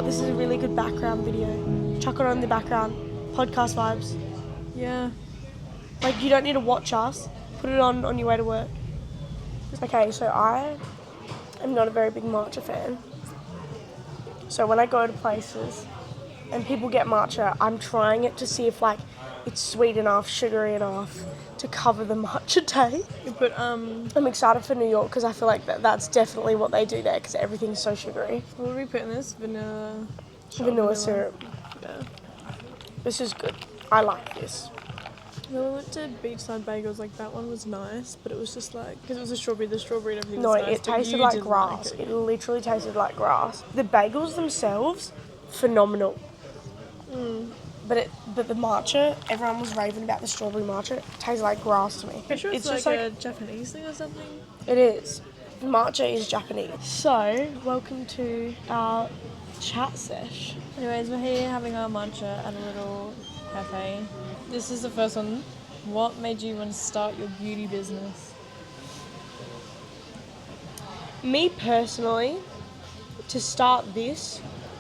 what? This is a really good background video. Chuck it on in the background. Podcast vibes. Yeah. Like, you don't need to watch us. Put it on your way to work. Okay, so I am not a very big matcha fan. So when I go to places and people get matcha, I'm trying it to see if, like, it's sweet enough, sugary enough to cover the matcha taste. But I'm excited for New York because I feel like that's definitely what they do there because everything's so sugary. what are we putting this? Vanilla syrup. Yeah. This is good. I like this. When we went to Beachside Bagels, like that one was nice, but it was just like, because it was the strawberry and everything No, was nice. it tasted like grass. It literally tasted like grass. The bagels themselves, phenomenal. But the matcha, everyone was raving about the strawberry matcha. It tastes like grass to me. I'm sure it's just like a Japanese thing or something. It is. Matcha is Japanese. So, welcome to our chat sesh. Anyways, we're here having our matcha at a little cafe. This is the first one. What made you want to start your beauty business? Me personally, to start this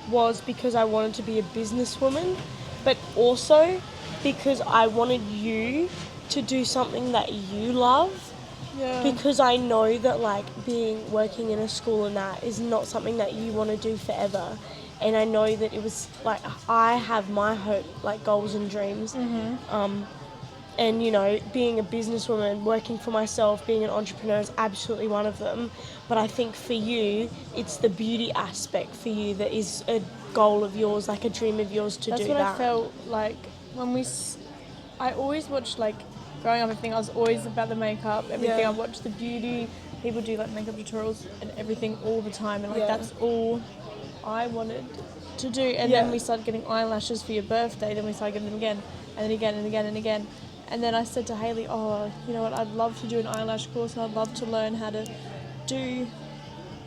was because I wanted to be a businesswoman, but also because I wanted you to do something that you love. Yeah. Because I know that, like, working in a school and that is not something that you want to do forever. And I know that it was, like, I have my hope, like, goals and dreams. And, you know, being a businesswoman, working for myself, being an entrepreneur is absolutely one of them. But I think for you, it's the beauty aspect for you that is a goal of yours, like a dream of yours to do that. That's what I felt like when I always watched, like, growing up, everything, I was always about the makeup, everything. Yeah. I watched the beauty, people do, like, makeup tutorials and everything all the time. And, like, that's all I wanted to do. And then we started getting eyelashes for your birthday, then we started getting them again, and then again and again and again. And then I said to Hayley, oh, you know what, I'd love to do an eyelash course and I'd love to learn how to do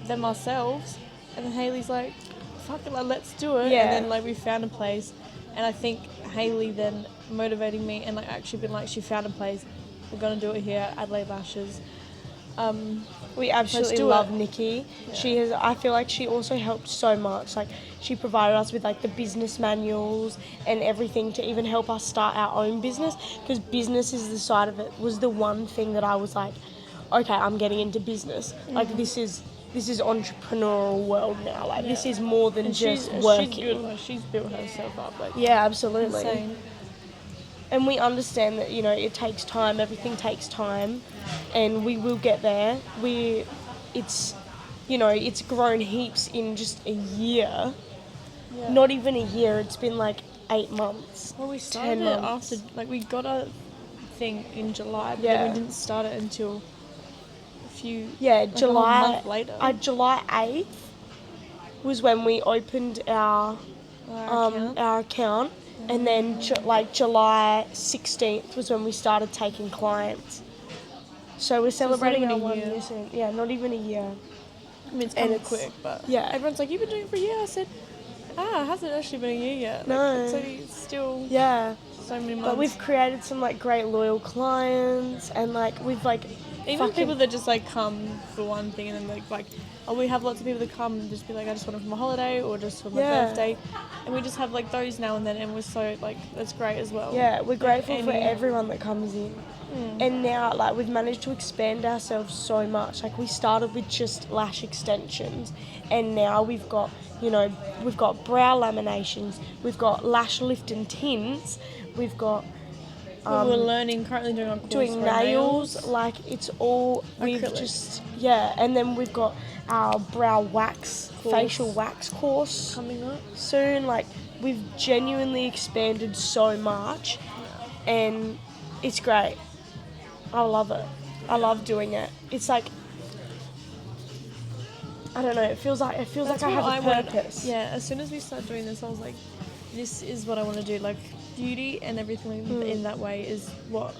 them ourselves. And then Hayley's like, fuck it, like, let's do it. Yeah. And then, like, we found a place. And I think Hayley then motivating me and, like, actually been like, she found a place, we're going to do it here, Adelaide Lashes. We absolutely love Nikki. Yeah. I feel like she also helped so much. Like, she provided us with, like, the business manuals and everything to even help us start our own business, because business is the side of it, was the one thing that I was like, okay, I'm getting into business. Like, this is entrepreneurial world now. Like, this is more than just working. She's good. Like, she's built herself up. Like, yeah, absolutely. Insane. And we understand that, you know, it takes time, everything takes time, and we will get there. It's grown heaps in just a year. Yeah. Not even a year, it's been like 8 months. Well, we started it after, like, we got a thing in July, but then we didn't start it until a few, like, a month later. July 8th was when we opened our account. And then, July 16th was when we started taking clients. So we're celebrating our 1 year soon. Yeah, not even a year. I mean, it's kind of quick, but everyone's like, you've been doing it for a year? I said, it hasn't actually been a year yet. No. Like, it's still so many months. But we've created some, like, great loyal clients, and, like, we've, like... Even people that just, like, come for one thing and then, like, we have lots of people that come and just be like, I just want it for my holiday or just for my birthday. And we just have, like, those now and then, and we're so, like, that's great as well. Yeah, we're grateful for everyone that comes in. And now, like, we've managed to expand ourselves so much. Like, we started with just lash extensions, and now we've got, we've got brow laminations, we've got lash lift and tints, we've got... we're currently doing our course doing nails, like, it's all, we've acrylic. Just, and then we've got our brow wax, facial wax course coming up soon. Like, we've genuinely expanded so much, and it's great. I love it. I love doing it. It's like, I don't know, it feels like I have a purpose. As soon as we started doing this, I was like, this is what I want to do. Like, beauty and everything in that way is what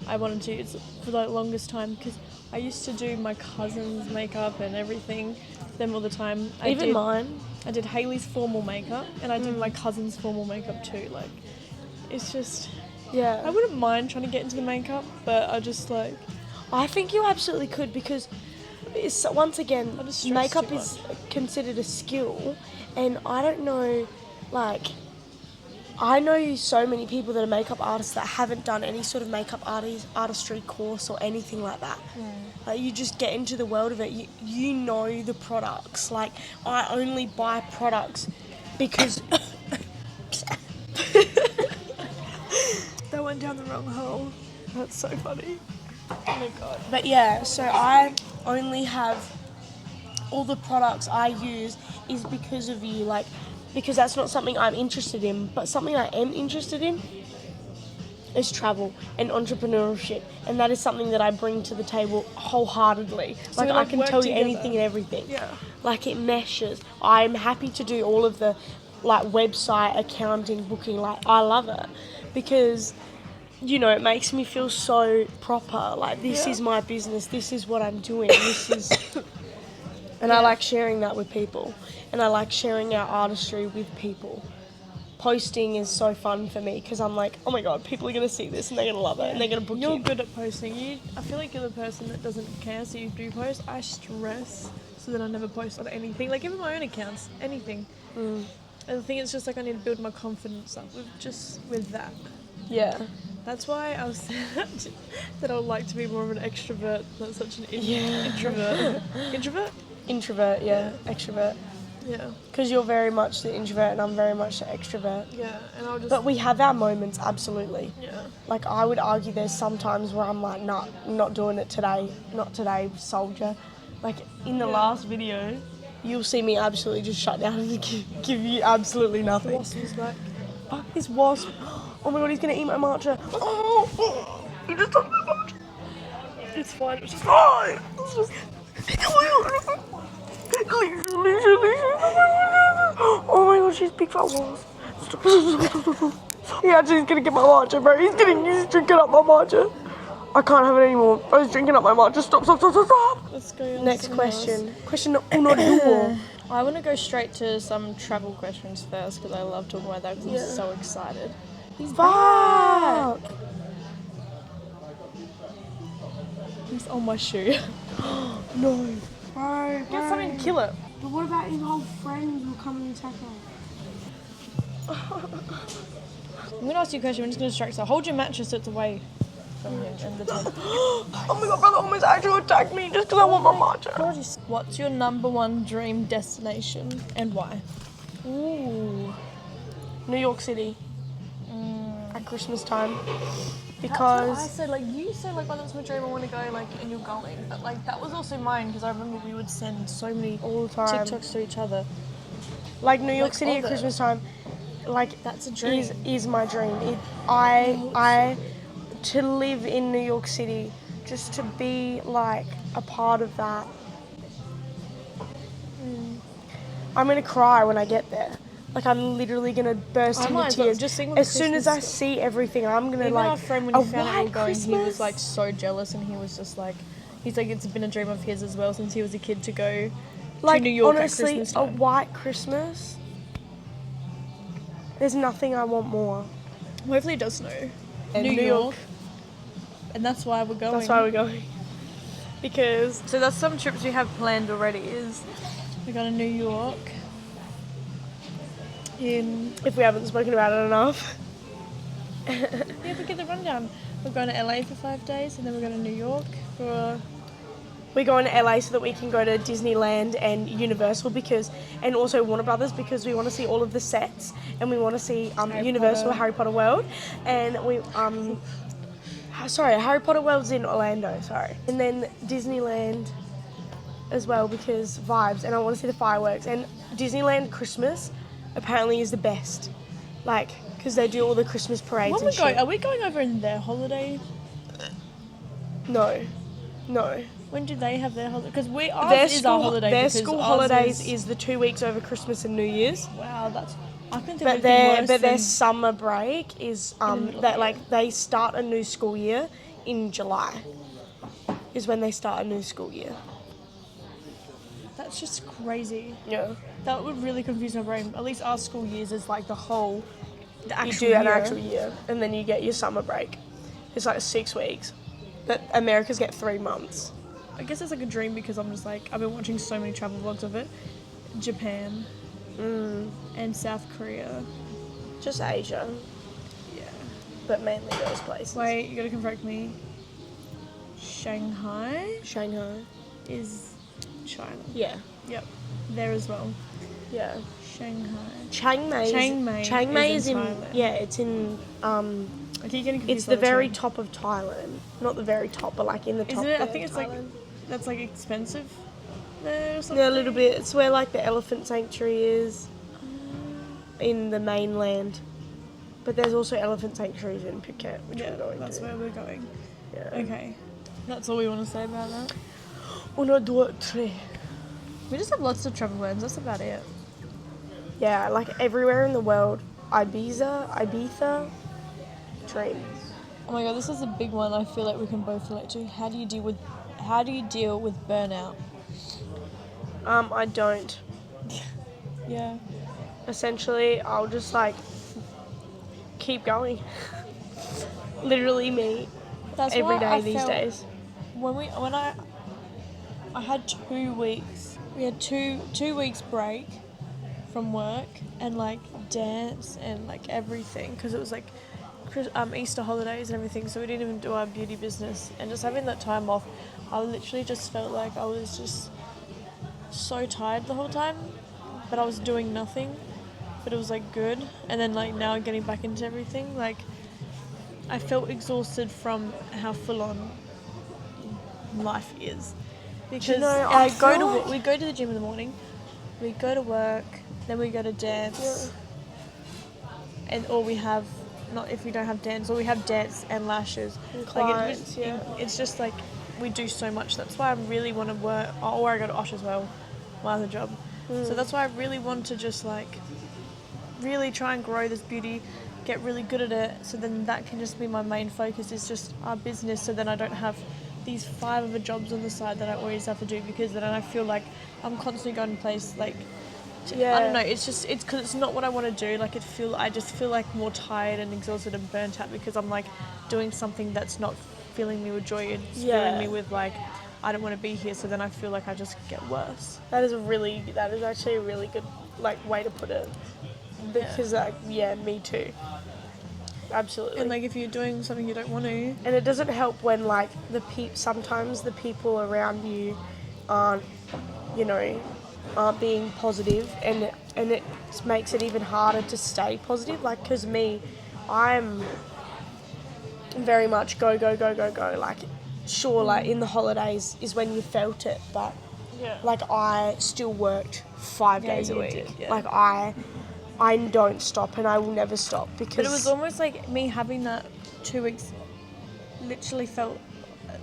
I wanted to do. It's for the longest time, because I used to do my cousin's makeup and everything, them all the time. Mine. I did Hayley's formal makeup, and I did my cousin's formal makeup too. Like, it's just... Yeah. I wouldn't mind trying to get into the makeup, but I just, like... I think you absolutely could, because once again, makeup is considered a skill, And I don't know, like, I know so many people that are makeup artists that haven't done any sort of makeup artistry course or anything like that. Like, you just get into the world of it. You know the products. Like, I only buy products because... That went down the wrong hole. That's so funny. Oh my god. But yeah, so I only have... all the products I use is because of you, like, because that's not something I'm interested in, but something I am interested in is travel and entrepreneurship, and that is something that I bring to the table wholeheartedly. So like, we, I can work tell you together. anything and everything. Yeah. Like, it meshes. I'm happy to do all of the, like, website, accounting, booking. Like, I love it because, you know, it makes me feel so proper. Like, this is my business. This is what I'm doing. This is... And I like sharing that with people. And I like sharing our artistry with people. Posting is so fun for me because I'm like, oh my god, people are going to see this and they're going to love it and they're going to book You're you. good at posting. I feel like you're the person that doesn't care, so you do post. I stress so that I never post on anything. Like, even my own accounts, anything. And the thing is just like I need to build my confidence up with that. Yeah. That's why I was said that I would like to be more of an extrovert, not such an introvert. Introvert? Introvert, yeah. Extrovert. Yeah. Because you're very much the introvert and I'm very much the extrovert. Yeah, and I'll just... But we have our moments, absolutely. Yeah. Like, I would argue there's some times where I'm like, nah, not doing it today. Not today, soldier. Like, in the last video, you'll see me absolutely just shut down and give you absolutely nothing. The wasp is back. Fuck this wasp. Oh my god, he's going to eat my matcha. Oh, he just took my matcha. It's fine. It's just... Fine. Oh my god, she's big fat wasp. He actually is gonna get my matcha, bro. He's drinking up my matcha. I can't have it anymore. I was drinking up my matcha. Stop. Let's go on Next to question. Question uno duo. I want to go straight to some travel questions first because I love talking about that because I'm so excited. He's Fuck. He's on my shoe. No. Bro, Get something to kill it. But what about his whole friends will come and attack us? I'm going to ask you a question. I'm just going to distract. So hold your mattress so it's away from you and the table. Oh my god, brother almost actually attacked me just because I want my matcha. What's your number one dream destination and why? Ooh. New York City. At Christmas time. Because I said, like, you said, like, well, that's my dream, I want to go, like, and you're going. But, like, that was also mine because I remember we would send so many all the time. TikToks to each other. Like, New York Like, City all at the- Christmas time, like, That's a dream. is my dream. I to live in New York City, just to be, like, a part of that. I'm going to cry when I get there. Like, I'm literally going to burst I into might as well tears. just sing with As the soon as I Christmas see everything, I'm going to, Even like, our friend, when a he found out we white were going, he was, Christmas. like, so jealous and he was just, like, he's like, it's been a dream of his as well since he was a kid to go Like, to New York honestly, at Christmas a time. white Christmas, there's nothing I want more. Hopefully it does snow. And New York. And that's why we're going. That's why we're going. Because So that's some trips we have planned already is we're going to New York. if we haven't spoken about it enough. Yeah, we get the rundown. We're going to LA for 5 days and then we're going to New York for... We're going to LA so that we can go to Disneyland and Universal and also Warner Brothers because we want to see all of the sets and we want to see Universal Harry Potter World and Harry Potter World's in Orlando, and then Disneyland as well because vibes and I want to see the fireworks and Disneyland Christmas apparently is the best, like because they do all the Christmas parades and shit. Are we going over in their holiday? No. When do they have their holiday? Because Their is our holiday. Their because school ours holidays is the 2 weeks over Christmas and New Year's. Wow, that's... I can think But of anything worse their than... summer break is that like they start a new school year in July. Is when they start a new school year. That's just crazy. Yeah. That would really confuse my brain. At least our school years is like the actual You do an year. actual year, and then you get your summer break. It's like 6 weeks. But Americans get 3 months. I guess it's like a dream because I'm just like, I've been watching so many travel vlogs of it. Japan. and South Korea. Just Asia, Yeah. but mainly those places. Wait, you gotta correct me. Shanghai Shanghai. is China. Yeah. Yep. There as well. Yeah. Shanghai. Chiang Mai is in Thailand. yeah, it's in I keep getting confused. it's the very top of Thailand. Not the very top, but like in the top. Isn't it? I there think of it's like Thailand. that's like expensive there or something. Yeah, a little bit. It's where like the elephant sanctuary is in the mainland. But there's also elephant sanctuaries in Phuket, which we're going that's to. where we're going. Yeah. Okay. That's all we want to say about that. Una, deux, tres. We just have lots of travel plans, that's about it. Yeah, like everywhere in the world. Ibiza, dreams. Oh my god, this is a big one I feel like we can both relate to. How do you deal with burnout? I don't. Yeah. Essentially, I'll just like keep going. Literally me. That's every why day I these felt days. When I had 2 weeks. We had two weeks break from work and like dance and like everything because it was like Easter holidays and everything, so we didn't even do our beauty business. And just having that time off, I literally just felt like I was just so tired the whole time, but I was doing nothing, but it was like good. And then like now getting back into everything, like I felt exhausted from how full on life is. Because we go to the gym in the morning, we go to work, then we go to dance, and or we have not if we don't have dance, or we have dance and lashes. And clients, it's just like we do so much. That's why I really want to work, or I go to Osh as well, my other job. So that's why I really want to just like really try and grow this beauty, get really good at it. So then that can just be my main focus is just our business. So then I don't have these 5 other jobs on the side that I always have to do because then I feel like I'm constantly going to place like. I don't know. It's because it's not what I want to do. Like I just feel like more tired and exhausted and burnt out because I'm like doing something that's not filling me with joy. It's filling me with like I don't want to be here. So then I feel like I just get worse. That is actually a really good like way to put it. Because me too. Absolutely. And like if you're doing something you don't want to, and it doesn't help when like sometimes the people around you aren't being positive, and it makes it even harder to stay positive. Like, because I'm very much go. Like, sure, like in the holidays is when you felt it, but like I still worked 5 days a week. Like I don't stop, and I will never stop because. But it was almost like me having that 2 weeks. Literally felt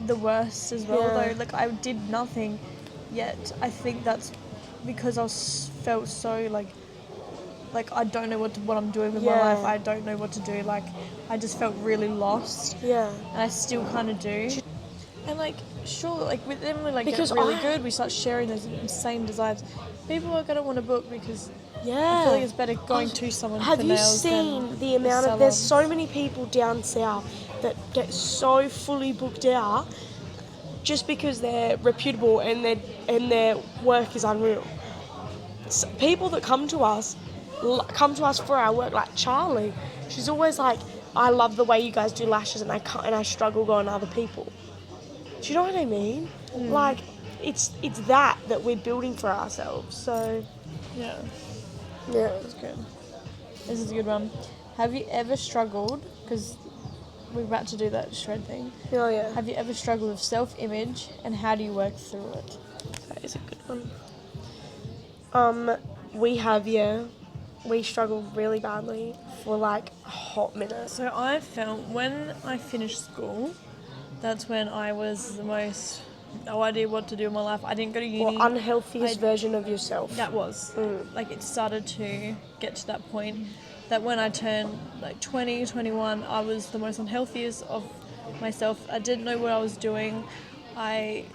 the worst as well. Though, like I did nothing, yet I think that's because I felt so like I don't know what I'm doing with my life. I don't know what to do. Like I just felt really lost. Yeah. And I still kind of do. And like sure, like with them we like get really good. We start sharing those insane designs. People are gonna want to book because I feel like it's better going to someone. Have for you nails seen the amount of? There's so many people down south that get so fully booked out just because they're reputable and their work is unreal. People that come to us for our work, like Charlie. She's always like, I love the way you guys do lashes, and I struggle going to other people. Do you know what I mean? Like, it's that we're building for ourselves. So, yeah, that's good. This is a good one. Have you ever struggled? Because we're about to do that shred thing. Oh yeah. Have you ever struggled with self-image, and how do you work through it? That is a good one. We have, we struggled really badly for like a hot minute. So I felt when I finished school, that's when I was the most no idea what to do in my life. I didn't go to uni. Or unhealthiest version of yourself. That was. Like it started to get to that point that when I turned like 20, 21, I was the most unhealthiest of myself. I didn't know what I was doing. I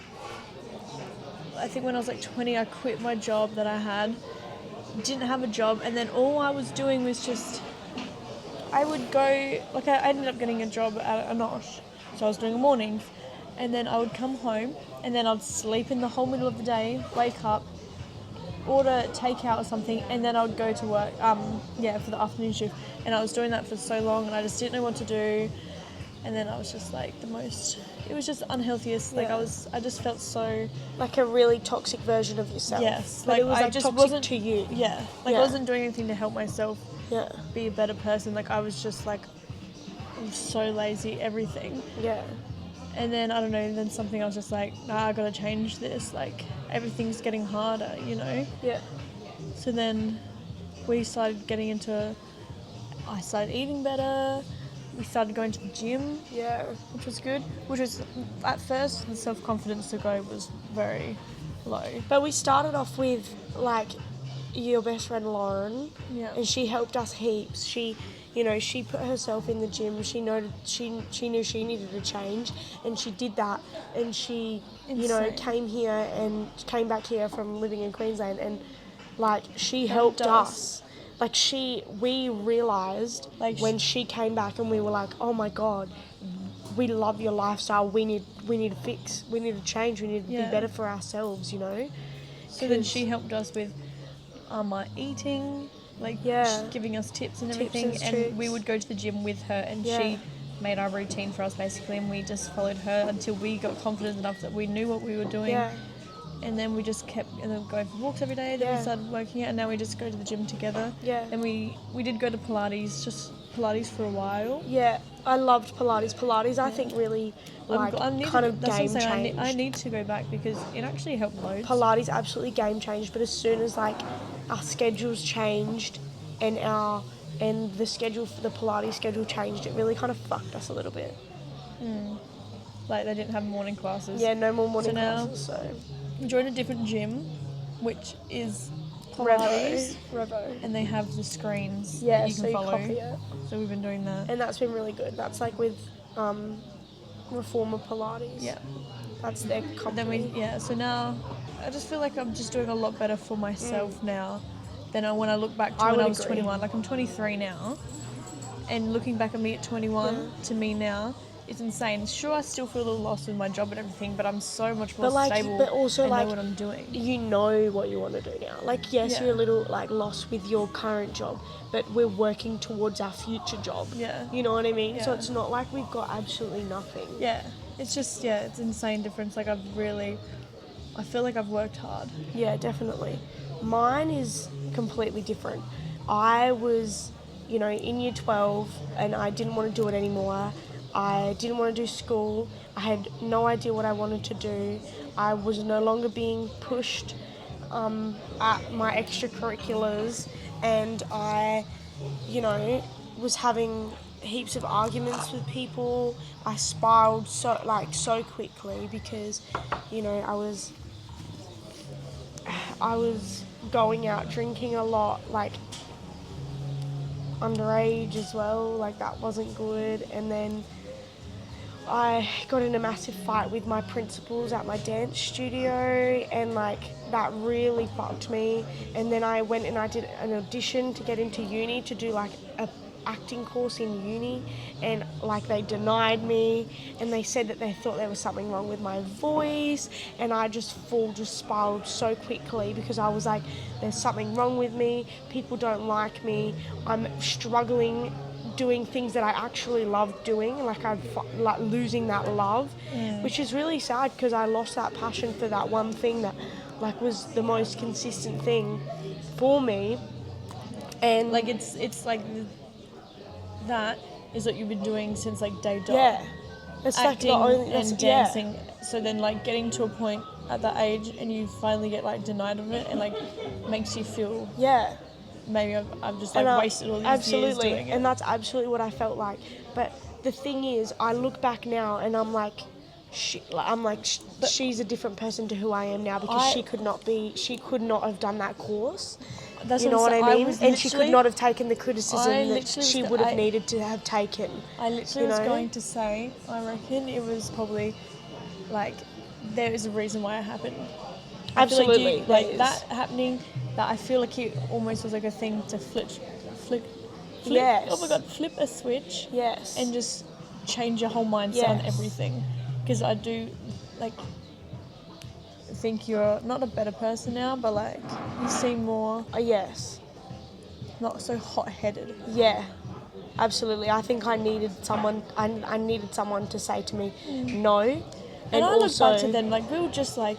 think when I was like 20, I quit my job that I had. Didn't have a job, and then all I was doing was just I would go, like I ended up getting a job at Anosh, so I was doing mornings, and then I would come home, and then I'd sleep in the whole middle of the day, wake up, order takeout or something, and then I would go to work. For the afternoon shift, and I was doing that for so long, and I just didn't know what to do. And then I was just like it was just unhealthiest. Like I just felt so like a really toxic version of yourself. yes. But Like it was I like just toxic wasn't to you. Yeah. Like I wasn't doing anything to help myself Yeah. be a better person. Like I was just like I'm so lazy, everything. Yeah. And then I don't know. Then something I was just like, nah, I gotta change this. Like everything's getting harder, you know. Yeah. So then we started getting into. I started eating better. We started going to the gym. Yeah. Which was good. Which was, at first, the self-confidence to go was very low. But we started off with, like, your best friend Lauren. Yeah. And she helped us heaps. She put herself in the gym. She knew she needed a change. And she did that. And she, Insane. came back here from living in Queensland. And, like, she helped us. Like, we realised, like, when she came back and we were like, oh my God, we love your lifestyle, we need to fix, we need to change, we need to be better for ourselves, you know? So then she helped us with our eating, like, giving us tips and everything, and we would go to the gym with her, and she made our routine for us, basically, and we just followed her until we got confident enough that we knew what we were doing. Yeah. And then we just kept going for walks every day. Then we started working out, and now we just go to the gym together. Yeah. And we did go to Pilates, just Pilates for a while. Yeah, I loved Pilates. Pilates, I think, really game changed. I need to go back because it actually helped loads. Pilates absolutely game changed, but as soon as our schedules changed and the schedule for the Pilates schedule changed, it really kind of fucked us a little bit. Like they didn't have morning classes. Yeah, no more morning classes. So. Joined a different gym, which is Pilates, Revo. And they have the screens that you can follow. Copy it. So we've been doing that. And that's been really good. That's like with Reformer Pilates. Yeah. That's their company. So now I just feel like I'm just doing a lot better for myself now than when I look back to when I was 21. Like I'm 23 now, and looking back at me at 21 to me now, it's insane. Sure, I still feel a little lost with my job and everything, but I'm so much more stable but also, and know what I'm doing. You know what you want to do now. Like, yes, you're a little, lost with your current job, but we're working towards our future job. Yeah. You know what I mean? Yeah. So it's not like we've got absolutely nothing. Yeah. It's just, it's insane difference. Like, I feel like I've worked hard. Yeah, definitely. Mine is completely different. I was, in year 12, and I didn't want to do it anymore. I didn't want to do school. I had no idea what I wanted to do. I was no longer being pushed at my extracurriculars, and I, was having heaps of arguments with people. I spiraled so quickly because, I was going out drinking a lot, underage as well. That wasn't good. And then I got in a massive fight with my principals at my dance studio, and that really fucked me. And then I went and I did an audition to get into uni to do a acting course in uni, and they denied me, and they said that they thought there was something wrong with my voice, and I just spiraled so quickly because I was like, there's something wrong with me, people don't like me, I'm struggling doing things that I actually love doing, I'm losing that love, which is really sad because I lost that passion for that one thing that was the most consistent thing for me. And it's that is what you've been doing since day dot. Yeah, it's acting and dancing. Yeah. So then getting to a point at that age and you finally get denied of it, and makes you feel maybe I've just wasted all these years doing it. And that's absolutely what I felt like. But the thing is, I look back now and I'm like, she's a different person to who I am now because she could not have done that course. That's you know what I mean? And she could not have taken the criticism that she would have needed to have taken. I literally was going to say, I reckon it was probably there is a reason why it happened. Absolutely. That happening, that I feel like it almost was a thing to flip. Yes. Oh my God, flip a switch. Yes. And just change your whole mindset on everything. Because I do, think you're not a better person now, but like you seem more Yes. not so hot-headed. Yeah. Absolutely. I think I needed someone. I needed someone to say to me, no, and I also look back to then, like we were just like,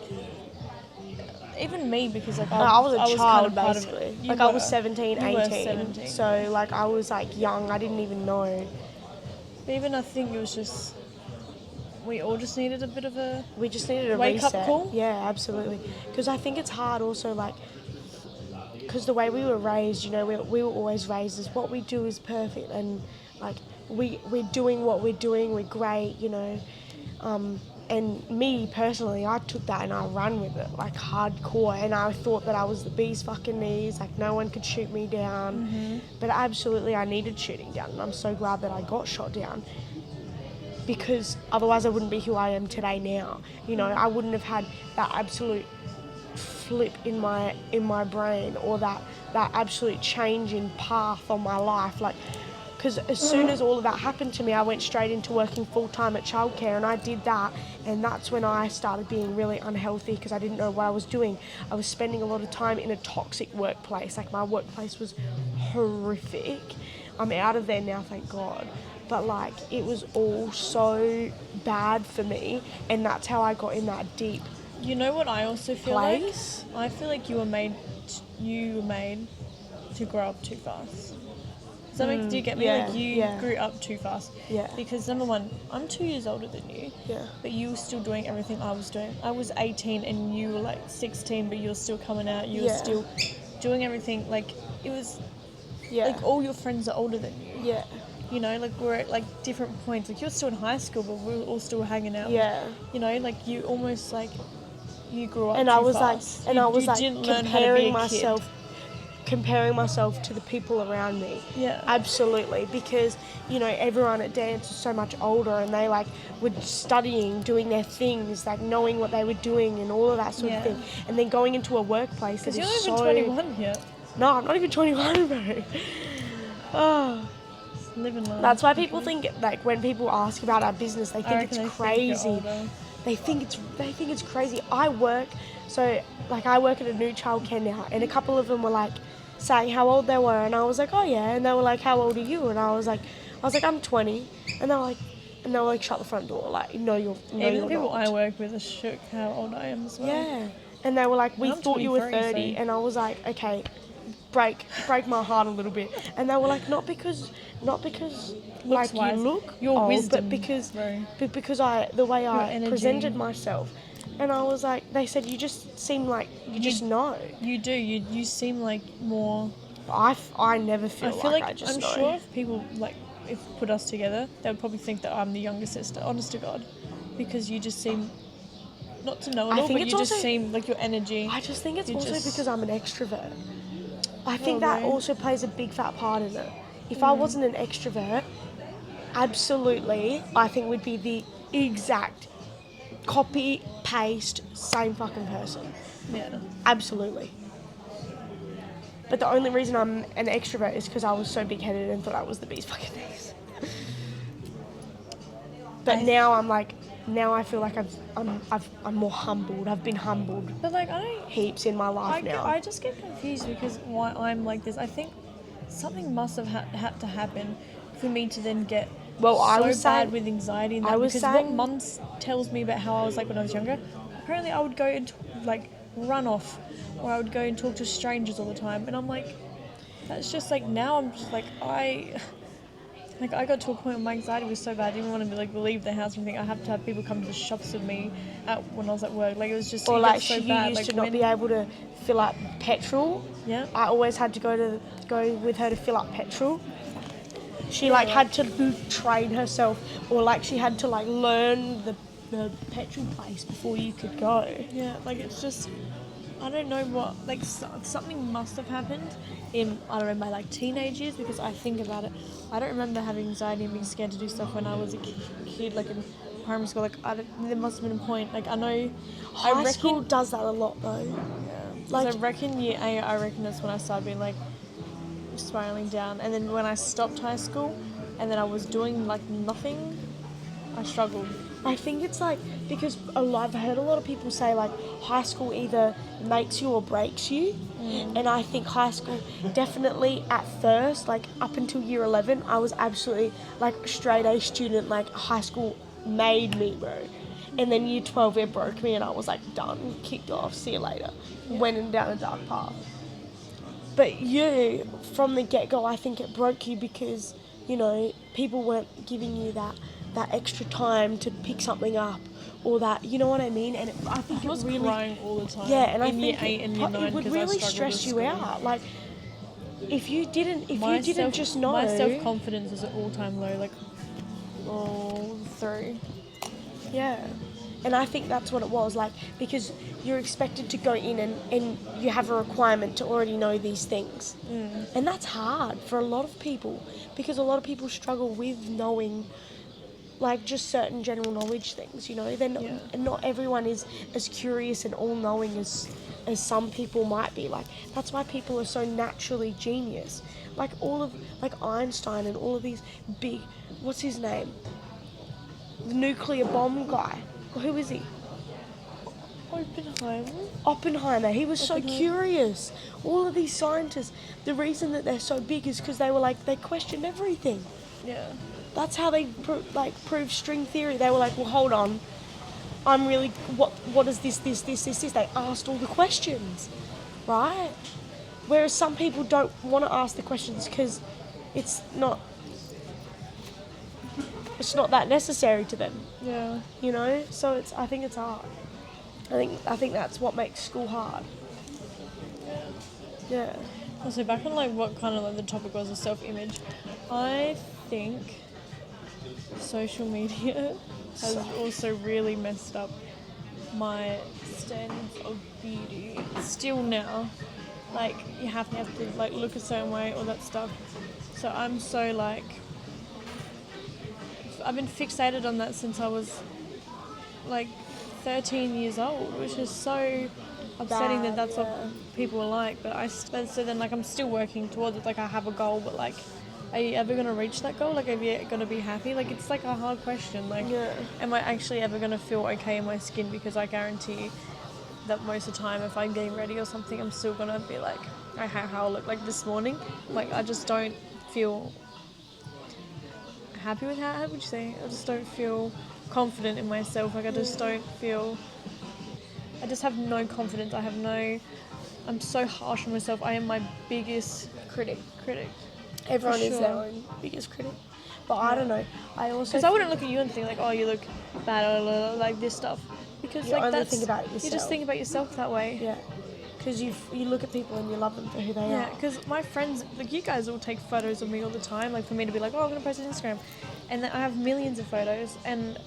even me, because like I was a child kind of part of basically. it. Like I was 17, You were 18. 17. So like I was like young. I didn't even know. But even I think it was just we all just needed a bit of a We just needed a wake reset. up call. Yeah, absolutely. Because I think it's hard also, like, because the way we were raised, you know, we were always raised as what we do is perfect, and like we're doing what we're doing, we're great, you know. And me personally, I took that and I ran with it like hardcore, and I thought that I was the bee's fucking knees, like no one could shoot me down. But absolutely, I needed shooting down, and I'm so glad that I got shot down, because otherwise I wouldn't be who I am today now. You know, I wouldn't have had that absolute flip in my brain, or that absolute change in path on my life. Like, because as soon as all of that happened to me, I went straight into working full-time at childcare, and I did that, and that's when I started being really unhealthy because I didn't know what I was doing. I was spending a lot of time in a toxic workplace. Like, my workplace was horrific. I'm out of there now, thank God. But like, it was all so bad for me, and that's how I got in that deep You know what I also feel place. like? I feel like you were made to grow up too fast. Does that make, do you get me? yeah, Like you yeah. grew up too fast. Yeah. Because number one, I'm 2 years older than you. Yeah. But you were still doing everything I was doing. I was 18 and you were like 16, but you were still coming out. You were Yeah. still doing everything. Like it was Yeah. like all your friends are older than you. Yeah. You know, like we're at like different points. Like you're still in high school, but we're all still hanging out. Yeah. You know, like you almost like you grew up And too I was fast. like, didn't learn how to be a kid. comparing myself to the people around me. Yeah. Absolutely, because you know everyone at dance is so much older, and they like were studying, doing their things, like knowing what they were doing and all of that sort of thing, and then going into a workplace that Because is you're not so. even 21 yet. No, I'm not even 21, bro. Oh. Living life. That's why people think, like, when people ask about our business, they think it's crazy. They think it's crazy. I work at a new childcare now, and a couple of them were like saying how old they were, and I was like, oh yeah, and they were like, how old are you? And I was like, I'm 20, and they were like, shut the front door, like, no, you're Even the people not. I work with are shook how old I am as well. Yeah, and they were like, we I'm thought you were 23, 30, so- and I was like, okay, break my heart a little bit, and they were like, not because like you look your old, wisdom, but because the way I energy. presented myself, and I was like, they said, you just seem like you just know. You do. You seem like more. I never feel I feel like like I just I'm know. sure if people like if put us together, they would probably think that I'm the younger sister. Honest to God, because you just seem not to know it I all, think but it's you just also- seem like your energy. I just think it's You also just- because I'm an extrovert. I think that Probably. also plays a big fat part in it. If I wasn't an extrovert, absolutely, I think we'd be the exact copy, paste, same fucking person. Yeah. Absolutely. But the only reason I'm an extrovert is because I was so big-headed and thought I was the bee's fucking knees. But now I feel like I'm more humbled. I've been humbled But like I don't. heaps in my life now. I just get confused because why I'm like this. I think something must have had to happen for me to then get Well, so I was bad saying- with anxiety and that I was because saying- what Mum tells me about how I was like when I was younger, apparently I would go and like run off, or I would go and talk to strangers all the time, and I'm like, that's just like now I'm just like I got to a point where my anxiety was so bad I didn't want to like leave the house or anything. I had to have people come to the shops with me when I was at work. Like it was just Or it like gets so you bad. used Like to not when- be able to fill up petrol. Yeah. I always had to go with her to fill up petrol. She like had to train herself, or like she had to like learn the petrol place before you could go. Yeah, like it's just, I don't know what, like something must have happened in, I don't know, my like teenage years, because I think about it, I don't remember having anxiety and being scared to do stuff when I was a kid, like in primary school. Like there must have been a point, like I know, High school does that a lot though. like I reckon year 8, I reckon that's when I started being like spiraling down, and then when I stopped high school and then I was doing like nothing, I struggled. I think it's like, because I've heard a lot of people say like high school either makes you or breaks you. And I think high school definitely at first, like up until year 11, I was absolutely like straight A student, like high school made me, bro. And then year 12 it broke me and I was like done, kicked off, see you later. Went in down a dark path. But you, from the get-go, I think it broke you because, you know, people weren't giving you that extra time to pick something up, or that, you know what I mean? And I think I was really crying all the time. Yeah, and I in year think 8 and year 9 it would really stress you out. Like, if you didn't just know, my self-confidence was at all-time low, like all through. Yeah. And I think that's what it was, like, because you're expected to go in and you have a requirement to already know these things. And that's hard for a lot of people, because a lot of people struggle with knowing, like, just certain general knowledge things, you know. Then not everyone is as curious and all-knowing as some people might be. Like, that's why people are so naturally genius. Like, like Einstein and all of these big, what's his name? The nuclear bomb guy. Who is he? Oppenheimer. He was so curious. All of these scientists, the reason that they're so big is because they questioned everything. Yeah. That's how they proved string theory. They were like, well, hold on, I'm really, what is this? They asked all the questions, right? Whereas some people don't want to ask the questions because it's not that necessary to them. Yeah. You know? So I think it's hard. I think that's what makes school hard. Yeah. Also, back on like what kind of like the topic was of self-image, I think social media has also really messed up my standards of beauty. Still now, like you have to like look a certain way, all that stuff. So I'm so like, I've been fixated on that since I was like 13 years old, which is so upsetting that that's what people are like. But so then like I'm still working towards it. Like I have a goal, but like, are you ever going to reach that goal? Like, are you going to be happy? Like, it's like a hard question. Like, am I actually ever going to feel okay in my skin? Because I guarantee that most of the time, if I'm getting ready or something, I'm still going to be like, how I look like this morning. Like, I just don't feel happy with how would you say? I just don't feel confident in myself. Like, I just don't feel, I just have no confidence. I'm so harsh on myself. I am my biggest critic. Everyone is their own biggest critic. But I don't know. Because I wouldn't look at you and think like, oh, you look bad or like this stuff. Because you like only think about yourself. You just think about yourself that way. Yeah. Because you look at people and you love them for who they are. Yeah. Because my friends, like you guys, all take photos of me all the time. Like for me to be like, oh, I'm gonna post it on Instagram, and then I have millions of photos and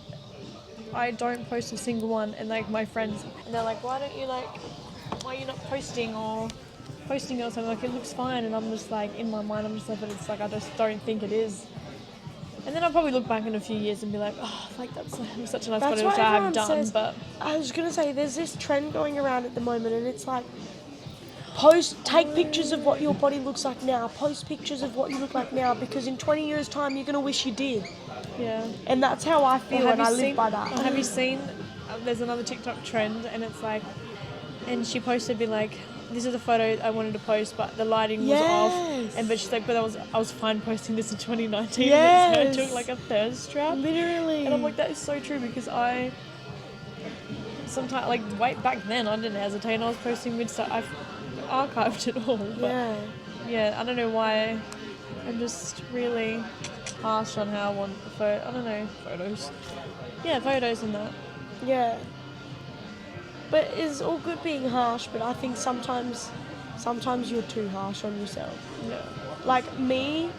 I don't post a single one. And like my friends, and they're like, why are you not posting or something? Like it looks fine, and I'm just like in my mind I'm just like, but it's like I just don't think it is. And then I'll probably look back in a few years and be like, oh, like that's such a nice photo which I have done. Says, but I was gonna say there's this trend going around at the moment, and it's like take pictures of what your body looks like now, post pictures of what you look like now, because in 20 years time you're gonna wish you did. Yeah. And that's how I feel, and I live by that. Have you seen? There's another TikTok trend, and it's like, and she posted, be like, this is the photo I wanted to post, but the lighting was off. But she's like, but I was fine posting this in 2019. Yes. So I took like a thirst trap. Literally. And I'm like, that is so true, because I sometimes, like, back then, I didn't hesitate, and I was posting mid stuff. I've archived it all. But yeah, I don't know why. I'm just really harsh on how I want the I don't know, photos. Yeah, photos and that. Yeah. But it's all good being harsh, but I think sometimes you're too harsh on yourself. Yeah. Like me,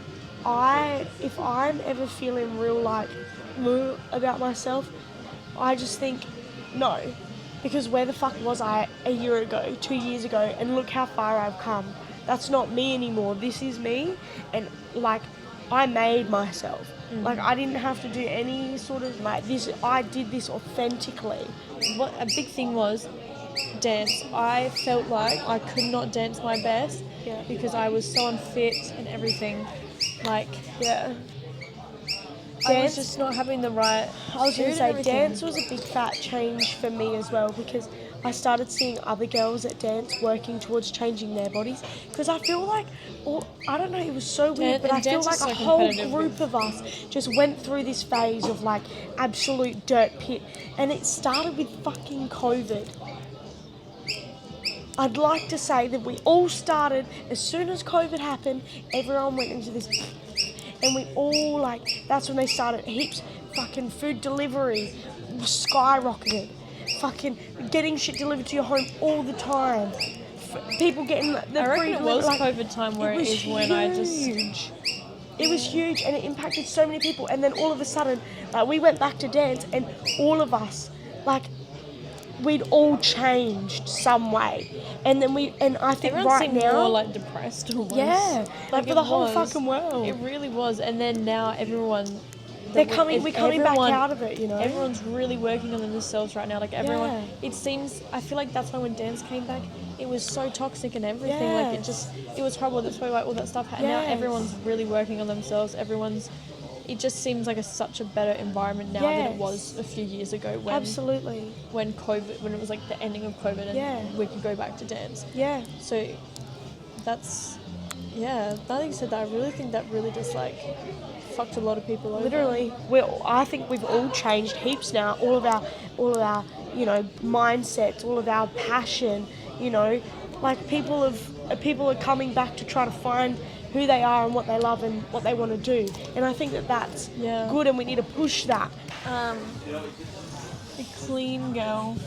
if I'm ever feeling real like about myself, I just think no. Because where the fuck was I a year ago, 2 years ago, and look how far I've come. That's not me anymore. This is me, and like I made myself. Like I didn't have to do any sort of like this. I did this authentically. What a big thing was dance. I felt like I could not dance my best because I was so unfit and everything. Like I was just not having the right. I was going to food and say, everything. dance was a big fat change for me as well, because I started seeing other girls at dance working towards changing their bodies. Because I feel like, I don't know, it was so weird, but I feel dance like is so a whole competitive. group of us just went through this phase of like absolute dirt pit. And it started with fucking COVID. I'd like to say that we all started, as soon as COVID happened, everyone went into this, and we all, like, that's when they started heaps, fucking food delivery skyrocketed, fucking getting shit delivered to your home all the time, people getting the I reckon it was like, COVID time where it was is when I just. huge. It was huge, and it impacted so many people, and then all of a sudden, like, we went back to dance, and all of us, like, we'd all changed some way, and then I think Everyone right seemed now, more like depressed almost. yeah, like for the whole fucking world. It really was, and then now everyone. We're coming back out of it, you know. Everyone's really working on themselves right now. Like everyone, Yeah. it seems. I feel like that's why when dance came back, it was so toxic and everything. Like it was horrible. That's why all that stuff. And now everyone's really working on themselves. It just seems like such a better environment now than it was a few years ago when Absolutely. when it was like the ending of COVID and we could go back to dance. Yeah. So that's now that you said that, I really think that really just like fucked a lot of people over. Literally, I think we've all changed heaps now. All of our, you know, mindsets, all of our passion. You know, like people are coming back to try to find who they are and what they love and what they want to do. And I think that's good, and we need to push that. The clean girl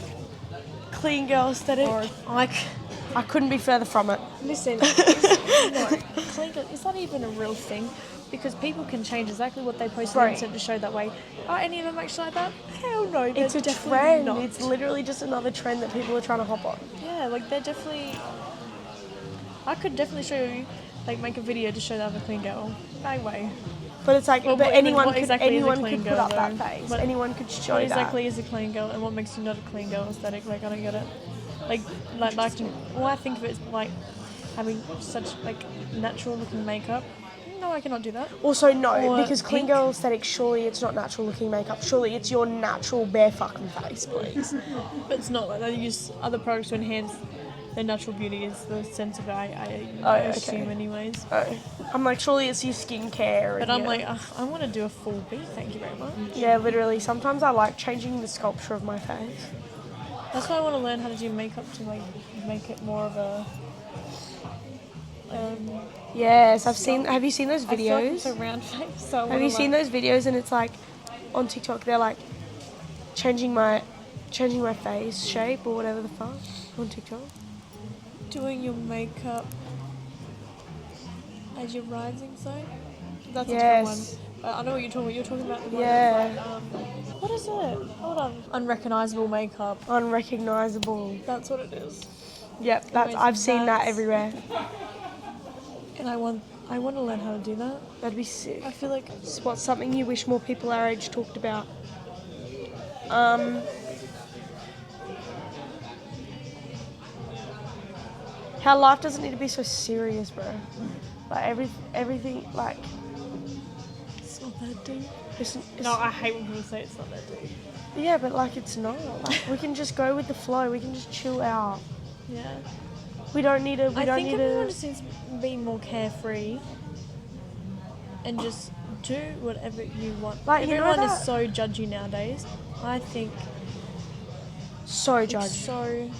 aesthetic. I couldn't be further from it. Listen, clean girl, is that even a real thing? Because people can change exactly what they post on Insta to show that way. Are any of them actually like that? Hell no, it's a trend. Not. It's literally just another trend that people are trying to hop on. Yeah, like they're definitely. I could definitely show you, like, make a video to show that I'm a clean girl. No way. But it's like, anyone could put up though? that face. But anyone could show what that. exactly is a clean girl, and what makes you not a clean girl aesthetic? Like, I don't get it. Like, I think of it as like having such like natural looking makeup. No, I cannot do that. Also, no, Or because clean girl aesthetic, surely it's not natural looking makeup. Surely it's your natural bare fucking face, please. But it's not like that. They use other products to enhance their natural beauty. Is the sense of it, I assume anyways. Oh. I'm like, surely it's your skincare. But I'm like, I want to do a full B, thank you very much. Yeah, literally. Sometimes I like changing the sculpture of my face. That's why I want to learn how to do makeup to like make it more of a. Yes, I've seen. Have you seen those videos? I feel like it's a round face. So have you seen those videos? And it's like, on TikTok, they're like, changing my face shape or whatever the fuck on TikTok. Doing your makeup as you're rising, so that's a yes. different one. I know what you're talking about. You're talking about the one that's like, what is it? Hold on. Unrecognizable makeup. Unrecognizable. That's what it is. Yep, I've seen that everywhere. And I want to learn how to do that. That'd be sick. I feel like what's something you wish more people our age talked about? How life doesn't need to be so serious, bro. Like everything, like. It's not that deep. It's, no, I hate when people say it's not that deep. Yeah, but like it's not. Like we can just go with the flow. We can just chill out. Yeah. We don't need to. I think everyone just needs to be more carefree and just do whatever you want. Like, everyone is so judgy nowadays. I think. So judgy. So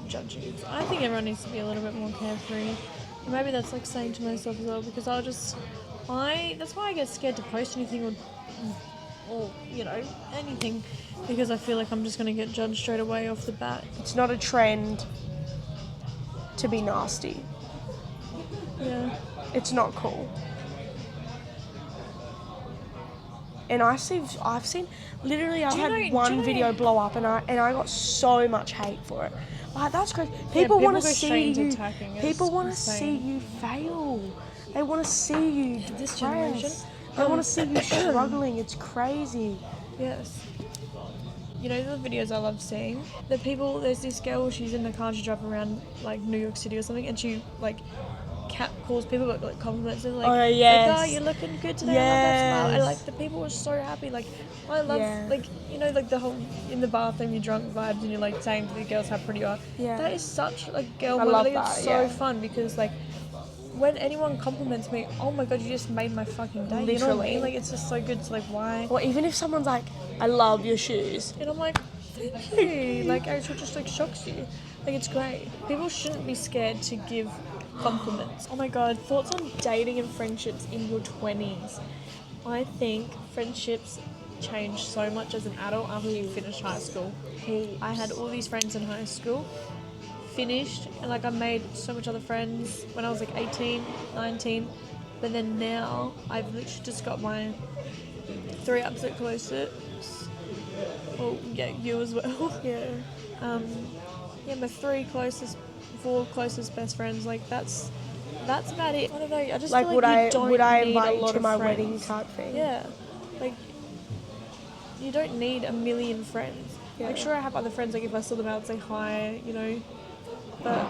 judgy. I think everyone needs to be a little bit more carefree. Maybe that's like saying to myself as well, because that's why I get scared to post anything or you know, anything, because I feel like I'm just going to get judged straight away off the bat. It's not a trend to be nasty. Yeah. It's not cool. And I've seen literally I've had one video blow up and I got so much hate for it. Like, that's crazy. People want to see you. People want to see you fail. They want to see you this generation. They want to see you struggling. It's crazy. Yes. You know the videos I love seeing? There's this girl, she's in the car, she drives around like New York City or something, and she like calls people like compliments and like, oh yes, like, oh, you're looking good today. I love that smile. And like the people were so happy. Like I love like, you know, like the whole in the bathroom you're drunk vibes and you're like saying to the girls how pretty you are. Yeah. That is such like girl I moment. love Like, that, it's so fun because like when anyone compliments me, oh my god, you just made my fucking day. Literally. You know what I mean? Like it's just so good to like why. Or even if someone's like, I love your shoes. And I'm like, thank you. Like it just like shocks you. Like it's great. People shouldn't be scared to give compliments. Oh my god, thoughts on dating and friendships in your 20s. I think friendships change so much as an adult after you finish high school. I had all these friends in high school, finished, and like I made so much other friends when I was like 18, 19, but then now I've literally just got my 3 absolute closest. Well, yeah, you as well. Yeah. Yeah, my 4 closest best friends. Like that's about it. I don't know. I just Like, feel like you don't would I need invite a you lot to of my friends. wedding type thing? Yeah, like you don't need a million friends. Yeah. Like sure, I have other friends. Like if I saw them out, I'd say hi. You know, but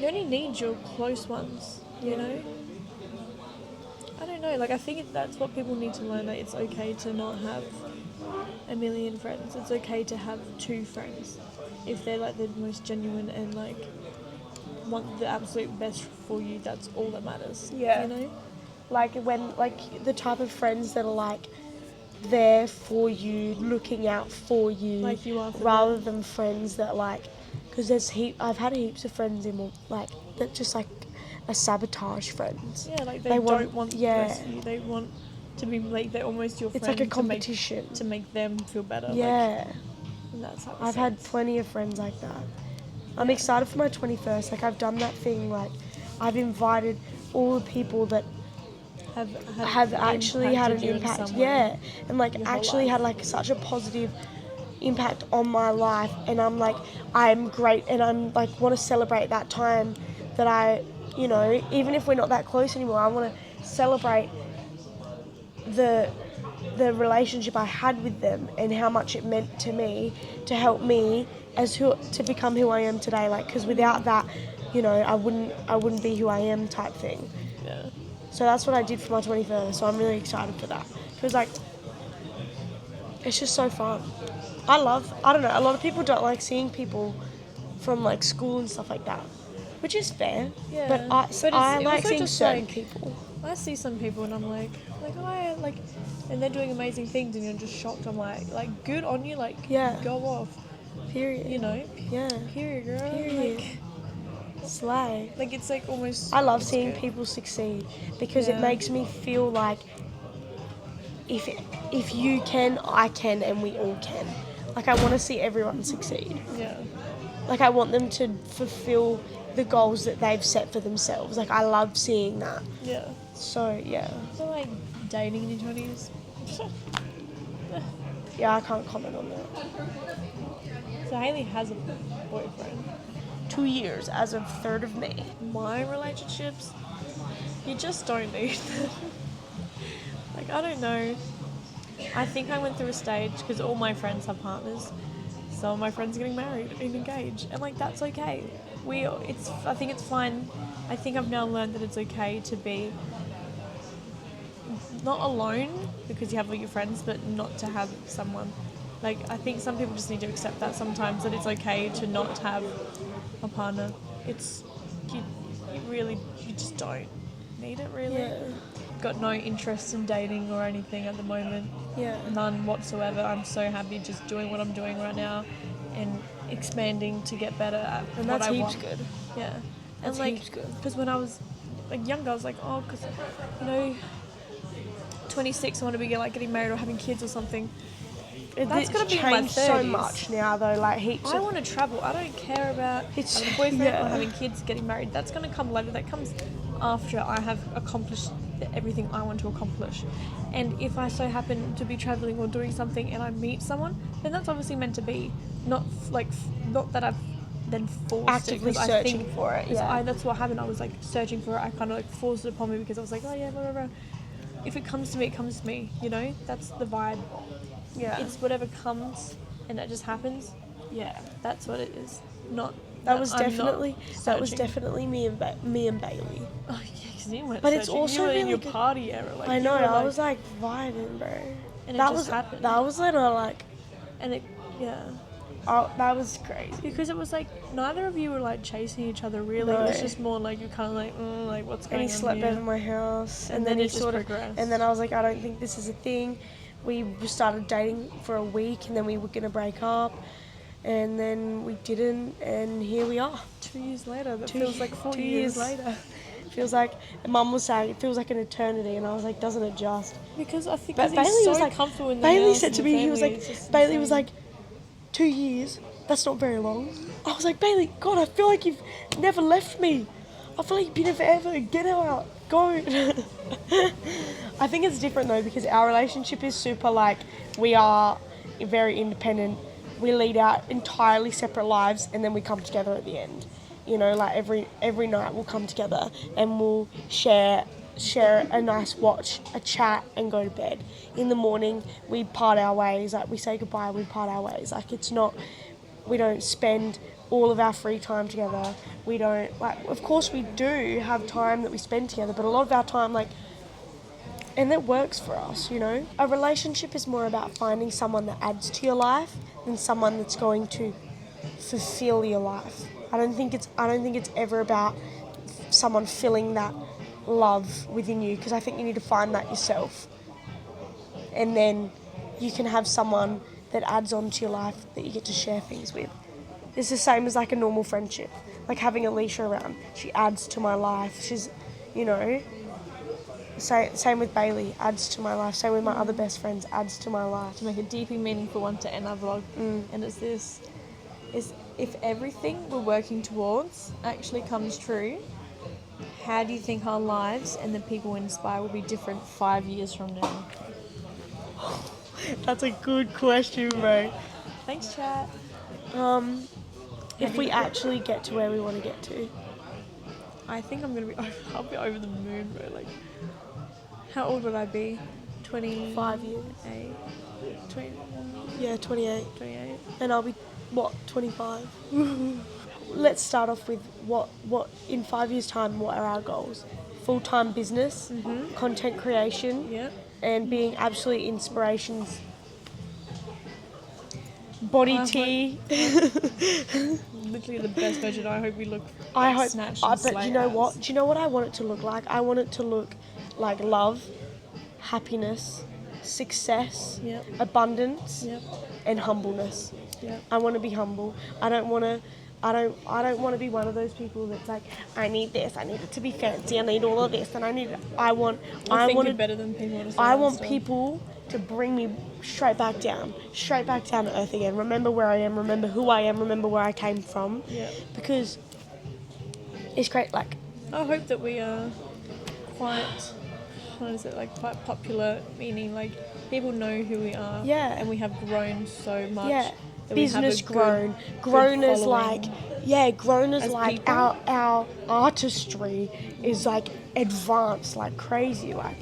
you only need your close ones. You know. I don't know. Like I think that's what people need to learn. That it's okay to not have a million friends. It's okay to have 2 friends if they're like the most genuine and like want the absolute best for you. That's all that matters. Yeah. You know. Like when, like the type of friends that are like there for you, looking out for you, Like you are for rather than friends that like, because I've had heaps of friends in like that just like are sabotage friends. Yeah, like they They don't want the yeah. best for you. They want to be like they're almost your friend. It's like a competition. to make them feel better. Yeah. Like, and that's how I've had plenty of friends like that. I'm excited for my 21st. Like I've done that thing. Like I've invited all the people that have actually had an impact. Yeah, and like actually had like such a positive impact on my life. And I'm like, I'm great, and I'm like want to celebrate that time that I, you know, even if we're not that close anymore, I want to celebrate the relationship I had with them and how much it meant to me to help me to become who I am today. Like, because without that, you know, I wouldn't be who I am type thing. Yeah. So that's what I did for my 21st. So I'm really excited for that because like it's just so fun. I don't know. A lot of people don't like seeing people from like school and stuff like that, which is fair. Yeah. But I like also seeing just certain like, people. I see some people and I'm like, oh, like, and they're doing amazing things and you're just shocked. I'm like, good on you. Like, Yeah. go off. Period. You know. Yeah. Period, girl. Period. Like, Slay. like it's like almost. I love it's seeing good. people succeed because it makes me feel like if you can, I can, and we all can. Like I want to see everyone succeed. Yeah. Like I want them to fulfill the goals that they've set for themselves. Like I love seeing that. Yeah. So yeah. So like dating in your 20s. Yeah, I can't comment on that. So Hayley has a boyfriend. 2 years as of 3rd of May. My relationships, you just don't need them. Like, I don't know. I think I went through a stage, because all my friends have partners. Some of my friends are getting married and engaged. And, like, that's okay. I think it's fine. I think I've now learned that it's okay to be not alone, because you have all your friends, but not to have someone. Like, I think some people just need to accept that sometimes, that it's okay to not have a partner. It's, you just don't need it, really. Yeah. Got no interest in dating or anything at the moment. Yeah. None whatsoever. I'm so happy just doing what I'm doing right now and expanding to get better at And what that's I heaps want. good. Yeah. That's And like, heaps good. because when I was like younger, I was like, oh, because, you know, 26, I want to be like getting married or having kids or something. That's going to be in my 30s. Changed so much now though, like heaps I want to travel. I don't care about having a boyfriend or having kids, getting married. That's going to come later. That comes after I have accomplished everything I want to accomplish. And if I so happen to be traveling or doing something and I meet someone, then that's obviously meant to be. Not that I've then forced actively it. searching for it. Yeah. That's what happened. I was like searching for it. I kind of like forced it upon me because I was like, oh yeah, blah, blah, blah. If it comes to me, it comes to me. You know, that's the vibe. Yeah. It's whatever comes and it just happens. Yeah, that's what it is. Not That was I'm not definitely searching. me and Bailey. Oh yeah, because you weren't But searching. it's also you were in really your good. party era. Like, I you know. were, I like, was like vibing, bro. and it That just was happened. that was literally like, And it, yeah. oh, that was crazy. Because it was like neither of you were like chasing each other really. No. It was just more like you're kind of like what's going on And he slept here? over my house, And then he it just sort of, progressed. and then I was like, I don't think this is a thing. We started dating for a week, and then we were gonna break up, and then we didn't, and here we are. 2 years later, that Two- feels like 4 years later. Feels like, Mum was saying, it feels like an eternity, and I was like, doesn't it just? Because I think But he's Bailey so was like, comfortable in the Bailey house said and to the me, he was family, like, it's just Bailey was insane. like, 2 years, that's not very long. I was like, Bailey, God, I feel like you've never left me. I feel like you've been here forever. Get out, go. I think it's different though, because our relationship is super like, we are very independent. We lead our entirely separate lives, and then we come together at the end. You know, like every night we'll come together and we'll share a nice watch, a chat, and go to bed. In the morning we part our ways, like we say goodbye, we part our ways. Like it's not, we don't spend all of our free time together. We don't, like, of course we do have time that we spend together, but a lot of our time, like, and that works for us, you know. A relationship is more about finding someone that adds to your life than someone that's going to fulfill your life. I don't think it's ever about someone filling that love within you, because I think you need to find that yourself. And then you can have someone that adds on to your life that you get to share things with. It's the same as like a normal friendship. Like having Alicia around, she adds to my life. She's, you know, same with Bailey, adds to my life. Same with my other best friends, adds to my life. To make a deeply meaningful one to end our vlog. And it's this, is if everything we're working towards actually comes true, how do you think our lives and the people we inspire will be different 5 years from now? That's a good question, bro. Thanks, chat. If we actually get to where we want to get to. I think I'll be over the moon, bro. Like, how old would I be? 5 years. 20, Yeah, 28. 28. And I'll be, 25? Let's start off with what in 5 years' time, what are our goals? Full-time business, content creation, Yep. and being absolute inspirations. Body tea. Literally the best version. I hope we look I hope, snatched and but you know what? Do you know what I want it to look like? I want it to look like love, happiness, success, Yep. abundance, Yep. and humbleness. Yep. I want to be humble. I don't want to be one of those people that's like, I need this, I need it to be fancy, I need all of this, and I want better than people. I want people to bring me straight back down to earth again. Remember where I am, remember who I am, remember where I came from. Yeah. Because it's great, like, I hope that we are quite, quite popular, meaning like people know who we are. Yeah. And we have grown so much. yeah, that we have a business good grown as following. grown as like people. our artistry is like advanced like crazy, like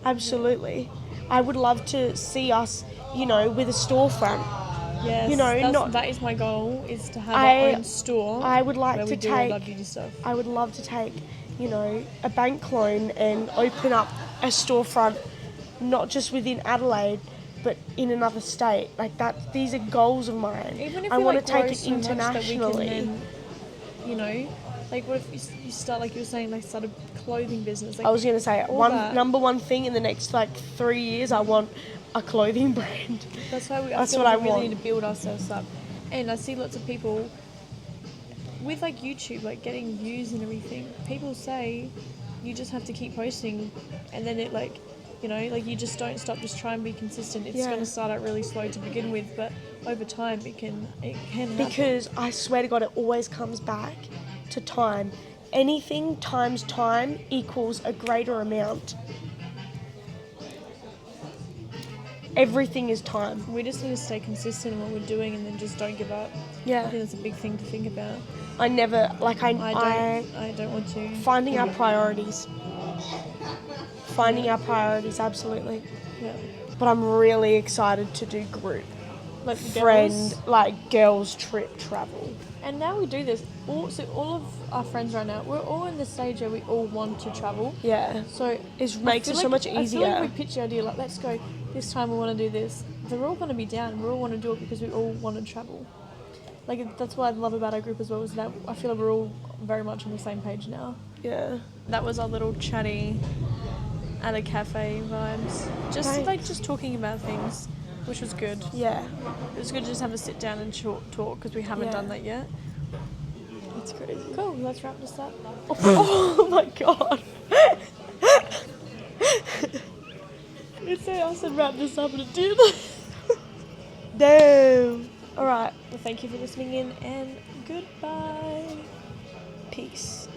absolutely. I would love to see us, you know, with a storefront. Yes, You know, that is my goal, is to have our own store. I would like where to we do all our beauty stuff. I would love to take, you know, a bank loan and open up a storefront, not just within Adelaide, but in another state. Like that, these are goals of mine. Even if I we want like to take grow it so much internationally. that we can then, you know, like what if you start, like you were saying, like start a clothing business. Like I was going to say that. number one thing in the next like 3 years, I want a clothing brand. That's why That's feel what I like we really want. need to build ourselves up. And I see lots of people with like YouTube, like getting views and everything. People say you just have to keep posting, and then it like, you know, like you just don't stop. Just try and be consistent. It's going to start out really slow to begin with, but over time it can happen. Because I swear to God, it always comes back to time. Anything times time equals a greater amount. Everything is time. We just need to stay consistent in what we're doing, and then just don't give up. Yeah. I think that's a big thing to think about. I never, like I don't want to. Finding our priorities. Finding our priorities, absolutely. Yeah. But I'm really excited to do group. like the friend, girls. like girls trip travel. And now we do this. All of our friends right now, we're all in the stage where we all want to travel. Yeah. So It makes it so much easier. I feel like we pitch the idea like, let's go this time. We want to do this. They're all going to be down. We all want to do it because we all want to travel. Like that's what I love about our group as well is that I feel like we're all very much on the same page now. Yeah. That was our little chatty at a cafe vibes. Just talking about things, which was good. Yeah. It was good to just have a sit down and talk because we haven't done that yet. That's crazy. Cool, let's wrap this up. Oh my god. I said wrap this up and it did. Damn. Alright. Well, thank you for listening in and goodbye. Peace.